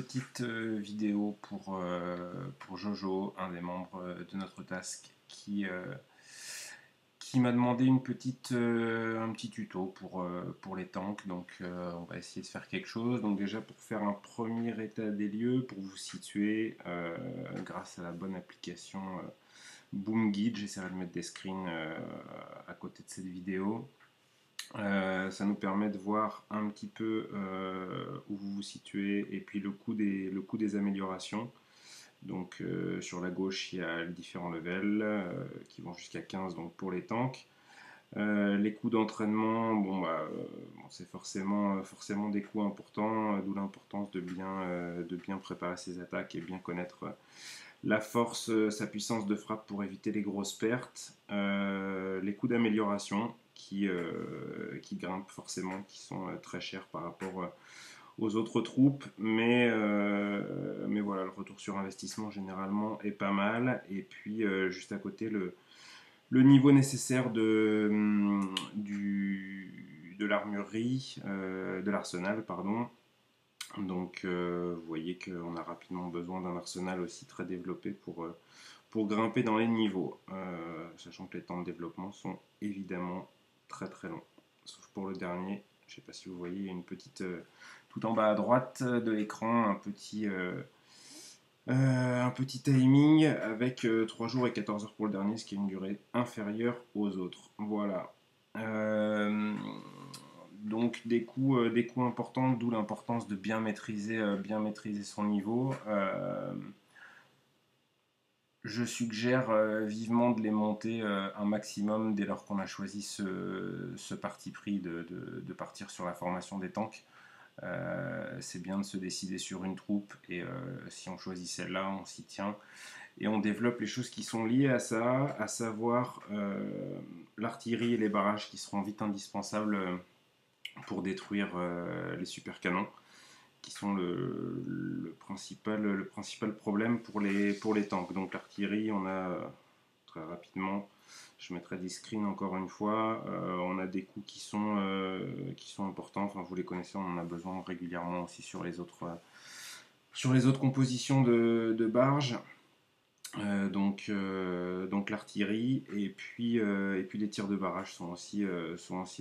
petite vidéo pour Jojo, un des membres de notre task, qui m'a demandé un petit tuto pour les tanks. Donc on va essayer de faire quelque chose. Donc déjà pour faire un premier état des lieux, pour vous situer, grâce à la bonne application Boom Guide, j'essaierai de mettre des screens à côté de cette vidéo. Ça nous permet de voir un petit peu où vous vous situez et puis le coût des améliorations. Donc sur la gauche, il y a les différents levels qui vont jusqu'à 15 donc pour les tanks. Les coûts d'entraînement, bon, c'est forcément des coûts importants, d'où l'importance de bien préparer ses attaques et bien connaître la force, sa puissance de frappe pour éviter les grosses pertes. Les coûts d'amélioration qui grimpent forcément, qui sont très chers par rapport aux autres troupes, mais voilà, le retour sur investissement généralement est pas mal. Et puis juste à côté, le niveau nécessaire de l'armurerie, de l'arsenal, pardon. Donc vous voyez qu'on a rapidement besoin d'un arsenal aussi très développé pour grimper dans les niveaux, sachant que les temps de développement sont évidemment très très longs. Sauf pour le dernier, je ne sais pas si vous voyez, il y a une petite, tout en bas à droite de l'écran, un petit timing avec 3 jours et 14 heures pour le dernier, ce qui est une durée inférieure aux autres. Voilà. Donc des coûts importants, d'où l'importance de bien maîtriser son niveau. Je suggère vivement de les monter un maximum dès lors qu'on a choisi ce parti pris de partir sur la formation des tanks. C'est bien de se décider sur une troupe et si on choisit celle-là, on s'y tient et on développe les choses qui sont liées à ça, à savoir l'artillerie et les barrages qui seront vite indispensables pour détruire les super canons qui sont le principal problème pour les tanks. Donc l'artillerie, on a très rapidement, je mettrai des screens encore une fois, on a des coûts qui sont importants, enfin vous les connaissez, on en a besoin régulièrement aussi sur les autres compositions de barges. Donc l'artillerie et puis les tirs de barrage sont aussi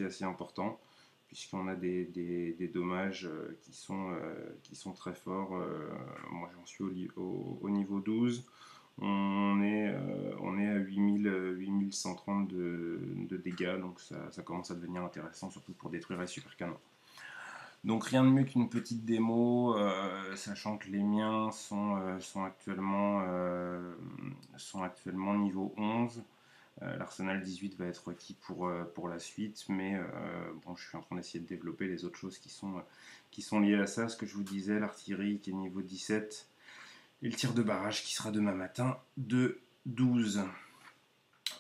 assez importants puisqu'on a des dommages qui sont très forts. Moi j'en suis au niveau 12. On est à 8130 de dégâts, donc ça commence à devenir intéressant, surtout pour détruire les super canons. Donc rien de mieux qu'une petite démo, sachant que les miens sont actuellement niveau 11. L'Arsenal 18 va être requis pour la suite, mais bon, je suis en train d'essayer de développer les autres choses qui sont liées à ça. Ce que je vous disais, l'artillerie qui est niveau 17, et le tir de barrage qui sera demain matin de 12.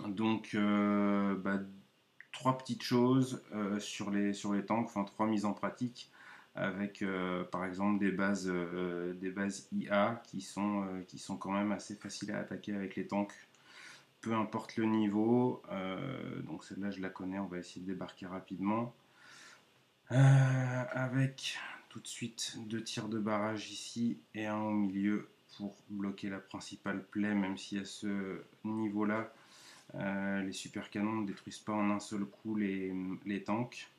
Donc, trois petites choses sur les tanks, enfin trois mises en pratique avec par exemple des bases IA qui sont quand même assez faciles à attaquer avec les tanks, peu importe le niveau. Donc celle-là je la connais, on va essayer de débarquer rapidement. Avec tout de suite 2 tirs de barrage ici et un au milieu pour bloquer la principale plaie, même si à ce niveau-là, les super canons ne détruisent pas en un seul coup les tanks.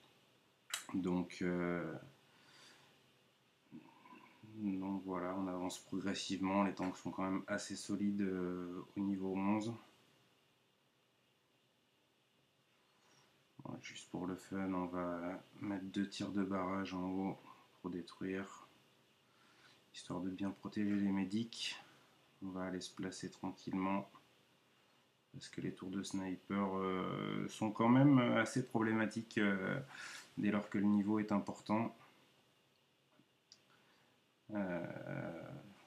Donc voilà, on avance progressivement. Les tanks sont quand même assez solides au niveau 11. Bon, juste pour le fun, on va mettre 2 tirs de barrage en haut pour détruire, histoire de bien protéger les médics. On va aller se placer tranquillement parce que les tours de sniper sont quand même assez problématiques dès lors que le niveau est important.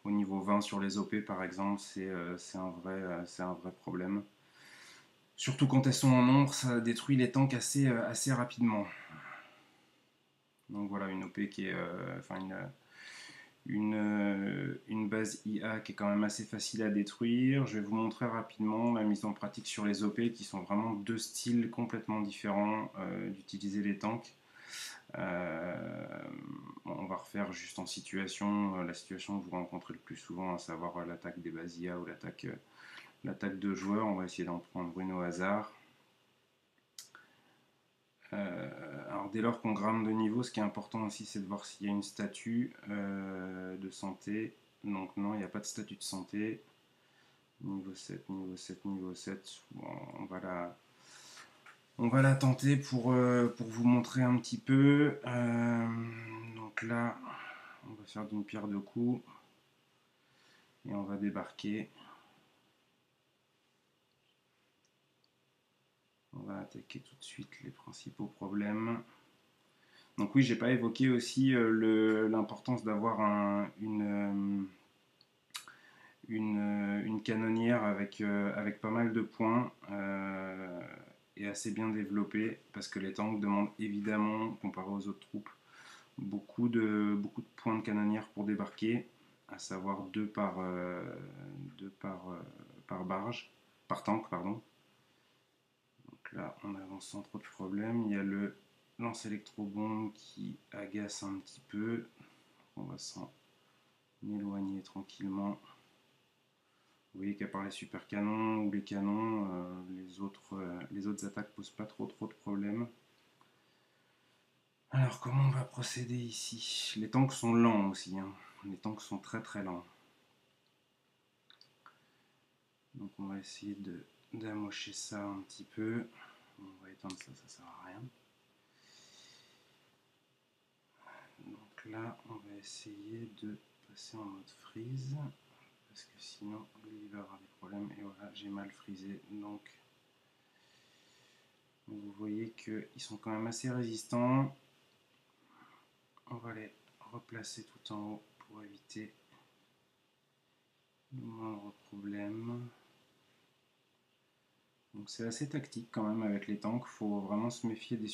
Au niveau 20 sur les OP par exemple, c'est un vrai problème. Surtout quand elles sont en nombre, ça détruit les tanks assez rapidement. Donc voilà, une OP qui est, une base IA qui est quand même assez facile à détruire. Je vais vous montrer rapidement la mise en pratique sur les OP qui sont vraiment deux styles complètement différents d'utiliser les tanks. On va refaire juste en situation, la situation que vous rencontrez le plus souvent, à savoir l'attaque des Basia ou l'attaque de joueurs. On va essayer d'en prendre une au hasard. Alors dès lors qu'on grimpe de niveau, ce qui est important aussi, c'est de voir s'il y a une statue de santé. Donc non, il n'y a pas de statue de santé. Niveau 7, niveau 7, niveau 7. Bon, on va la tenter pour vous montrer un petit peu. Donc là, on va faire d'une pierre deux coups. Et on va débarquer. On va attaquer tout de suite les principaux problèmes. Donc oui, j'ai pas évoqué aussi l'importance d'avoir une canonnière avec pas mal de points et assez bien développée, parce que les tanks demandent évidemment, comparé aux autres troupes, beaucoup de points de canonnière pour débarquer, à savoir deux par barge, par tank, pardon. Donc là, on avance sans trop de problèmes. Il y a le lance-électrobombe qui agace un petit peu. On va s'en éloigner tranquillement. Vous voyez qu'à part les super canons ou les canons, les autres attaques posent pas trop de problèmes. Alors comment on va procéder ici? Les tanks sont lents aussi, hein. Les tanks sont très très lents. Donc on va essayer d'amocher ça un petit peu. On va éteindre ça, ça sert à rien. Donc là on va essayer de passer en mode freeze, parce que sinon lui va avoir des problèmes. Et voilà, j'ai mal frisé, donc vous voyez qu'ils sont quand même assez résistants. On va les replacer tout en haut pour éviter le moindre problème. Donc c'est assez tactique quand même avec les tanks. Il faut vraiment se méfier des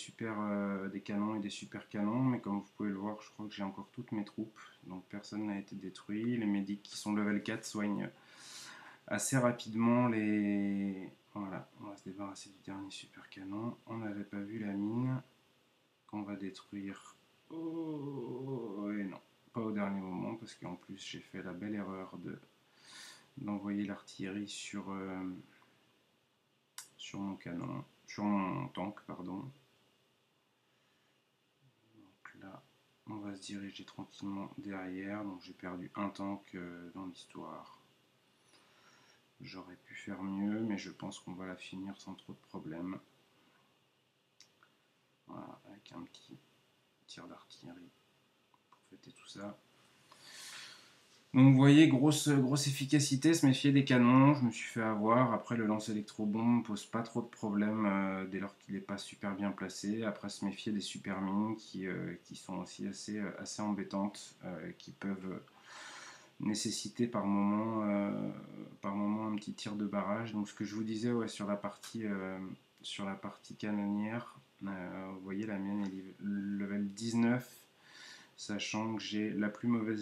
canons et des super canons. Mais comme vous pouvez le voir, je crois que j'ai encore toutes mes troupes. Donc personne n'a été détruit. Les médics qui sont level 4 soignent assez rapidement les... Voilà, on va se débarrasser du dernier super canon. On n'avait pas vu la mine qu'on va détruire. Oh, et non, pas au dernier moment, parce qu'en plus j'ai fait la belle erreur d'envoyer l'artillerie sur mon canon, sur mon tank, pardon. Donc là, on va se diriger tranquillement derrière. Donc j'ai perdu un tank dans l'histoire. J'aurais pu faire mieux, mais je pense qu'on va la finir sans trop de problèmes. Voilà, avec un petit tir d'artillerie pour fêter tout ça. Donc vous voyez, grosse efficacité, se méfier des canons, je me suis fait avoir. Après, le lance électrobombe pose pas trop de problèmes dès lors qu'il n'est pas super bien placé. Après, se méfier des super mines qui sont aussi assez embêtantes, qui peuvent nécessiter par moment un petit tir de barrage. Donc ce que je vous disais, ouais, sur la partie canonnière, vous voyez, la mienne est level 19. Sachant que j'ai le plus mauvais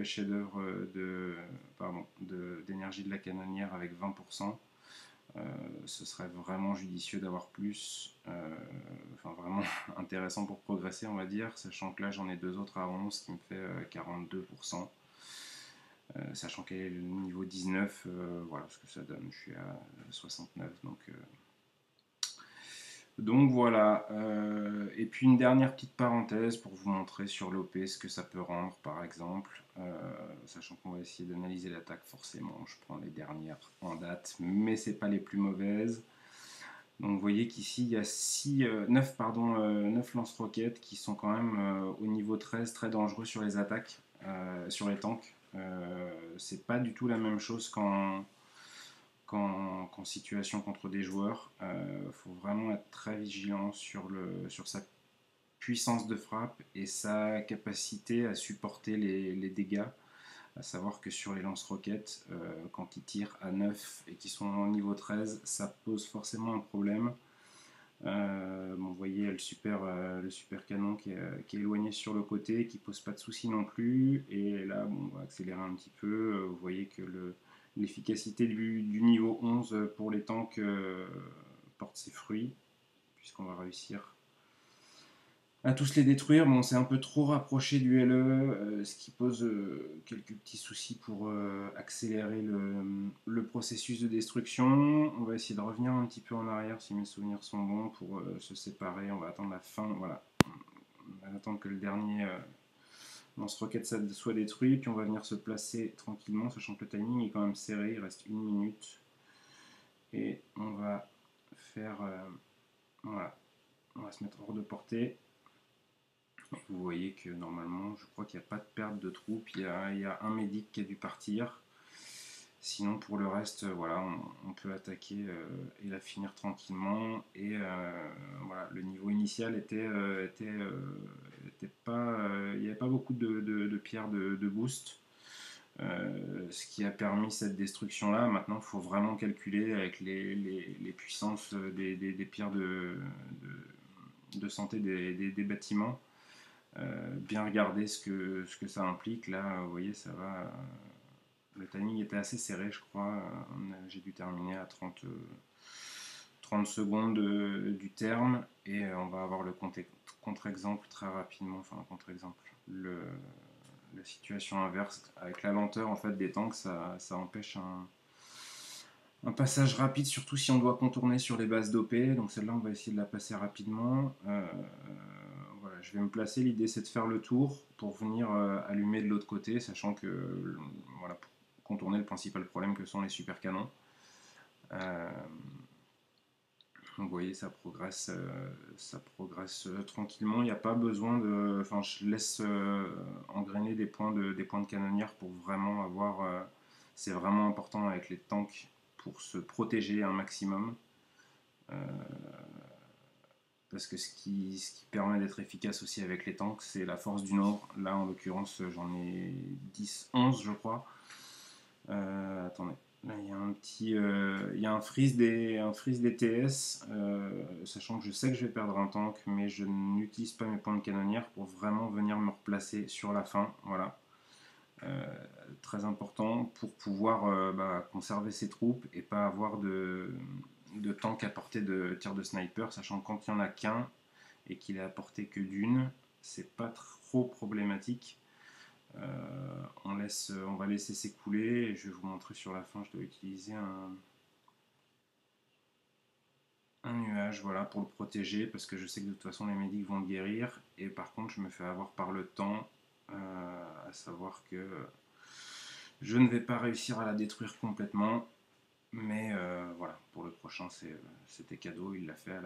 chef-d'œuvre d'énergie de la canonnière avec 20%. Ce serait vraiment judicieux d'avoir plus, vraiment intéressant pour progresser, on va dire, sachant que là j'en ai deux autres à 11 qui me fait 42%. Sachant qu'elle est le niveau 19, voilà ce que ça donne, je suis à 69, donc voilà, et puis une dernière petite parenthèse pour vous montrer sur l'OP ce que ça peut rendre par exemple, sachant qu'on va essayer d'analyser l'attaque forcément, je prends les dernières en date, mais c'est pas les plus mauvaises. Donc vous voyez qu'ici il y a 9 lance-roquettes qui sont quand même au niveau 13 très dangereux sur les attaques, sur les tanks. C'est pas du tout la même chose qu'en situation contre des joueurs. Faut vraiment être très vigilant sur sa puissance de frappe et sa capacité à supporter les dégâts. À savoir que sur les lance-roquettes, quand ils tirent à 9 et qu'ils sont au niveau 13, ça pose forcément un problème. Vous voyez le super canon qui est éloigné sur le côté, qui pose pas de soucis non plus. Et là, on va accélérer un petit peu. Vous voyez que l'efficacité du niveau 11 pour les tanks porte ses fruits, puisqu'on va réussir à tous les détruire. Bon, c'est un peu trop rapproché du LE, ce qui pose quelques petits soucis pour accélérer le processus de destruction. On va essayer de revenir un petit peu en arrière si mes souvenirs sont bons pour se séparer. On va attendre la fin, voilà. On va attendre que le dernier lance-roquette soit détruit, puis on va venir se placer tranquillement, sachant que le timing est quand même serré, il reste 1 minute. Et on va faire... voilà, on va se mettre hors de portée. Vous voyez que normalement, je crois qu'il n'y a pas de perte de troupes. Il y a un médic qui a dû partir. Sinon, pour le reste, voilà, on peut attaquer et la finir tranquillement. Et voilà, le niveau initial était pas, il n'y avait pas beaucoup de pierres de boost. Ce qui a permis cette destruction-là. Maintenant, il faut vraiment calculer avec les puissances des pierres de santé des bâtiments. Bien regarder ce que ça implique. Là, vous voyez, ça va. Le timing était assez serré, je crois. J'ai dû terminer à 30 secondes du terme. Et on va avoir le contre-exemple très rapidement. Enfin, contre-exemple. La situation inverse. Avec la lenteur en fait, des tanks, ça empêche un passage rapide, surtout si on doit contourner sur les bases d'OP. Donc celle-là, on va essayer de la passer rapidement. Voilà, je vais me placer. L'idée, c'est de faire le tour pour venir allumer de l'autre côté, sachant que voilà, pour contourner le principal problème que sont les super canons. Donc, vous voyez, ça progresse tranquillement. Il n'y a pas besoin de. Enfin, je laisse engrainer des points de canonnière pour vraiment avoir. C'est vraiment important avec les tanks pour se protéger un maximum. Parce que ce qui permet d'être efficace aussi avec les tanks, c'est la force du nombre. Là, en l'occurrence, j'en ai 10, 11, je crois. Attendez. Là, il y a un petit, il y a un freeze des TS, sachant que je sais que je vais perdre un tank, mais je n'utilise pas mes points de canonnière pour vraiment venir me replacer sur la fin. Voilà. Très important pour pouvoir conserver ses troupes et pas avoir de tank à portée de tir de sniper, sachant que quand il n'y en a qu'un et qu'il est à portée que d'une, c'est pas trop problématique. On va laisser s'écouler et je vais vous montrer sur la fin. Je dois utiliser un nuage, voilà, pour le protéger parce que je sais que de toute façon les médics vont le guérir. Et par contre, je me fais avoir par le temps, à savoir que je ne vais pas réussir à la détruire complètement. Mais voilà, pour le prochain, c'était cadeau. Il l'a fait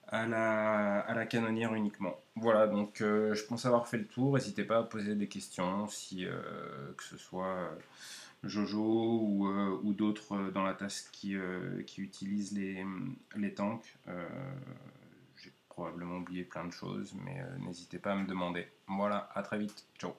à la canonnière uniquement. Voilà, donc je pense avoir fait le tour. N'hésitez pas à poser des questions, si, que ce soit Jojo ou d'autres dans la task qui utilisent les tanks. J'ai probablement oublié plein de choses, mais n'hésitez pas à me demander. Voilà, à très vite. Ciao.